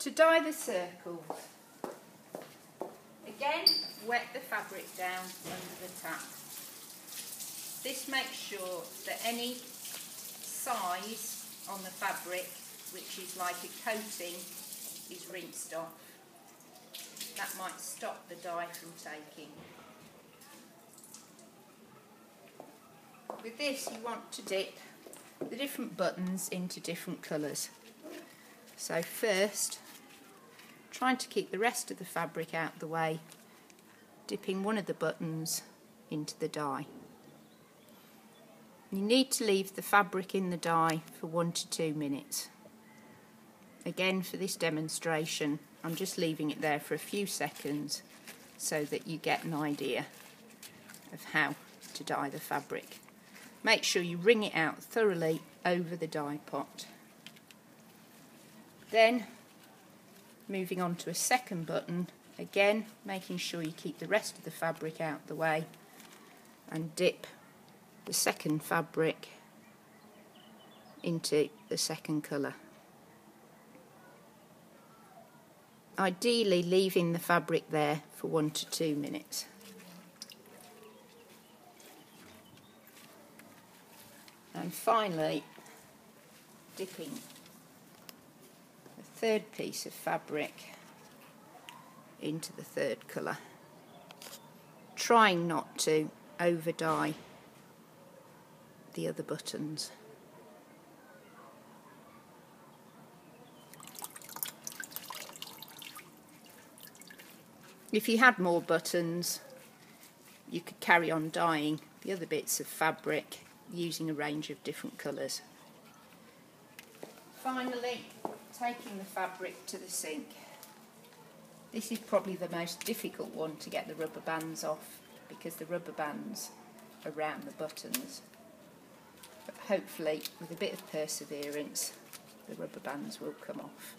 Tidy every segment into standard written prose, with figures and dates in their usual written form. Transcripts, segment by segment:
To dye the circles, again wet the fabric down under the tap. This makes sure that any size on the fabric, which is like a coating, is rinsed off. That might stop the dye from taking. With this you want to dip the different buttons into different colours. So first, trying to keep the rest of the fabric out the way, dipping one of the buttons into the dye. You need to leave the fabric in the dye for 1 to 2 minutes. Again, for this demonstration, I'm just leaving it there for a few seconds so that you get an idea of how to dye the fabric. Make sure you wring it out thoroughly over the dye pot. Then, moving on to a second button, again making sure you keep the rest of the fabric out the way, and dip the second fabric into the second colour. Ideally leaving the fabric there for 1 to 2 minutes. And finally, dipping the third piece of fabric into the third colour, trying not to over dye the other buttons. If you had more buttons, you could carry on dyeing the other bits of fabric using a range of different colours. Finally, taking the fabric to the sink. This is probably the most difficult one to get the rubber bands off, because the rubber bands are around the buttons. But hopefully, with a bit of perseverance, the rubber bands will come off.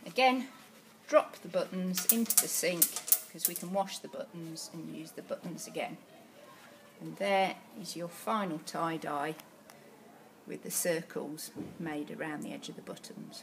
Again, drop the buttons into the sink, because we can wash the buttons and use the buttons again. And there is your final tie-dye with the circles made around the edge of the buttons.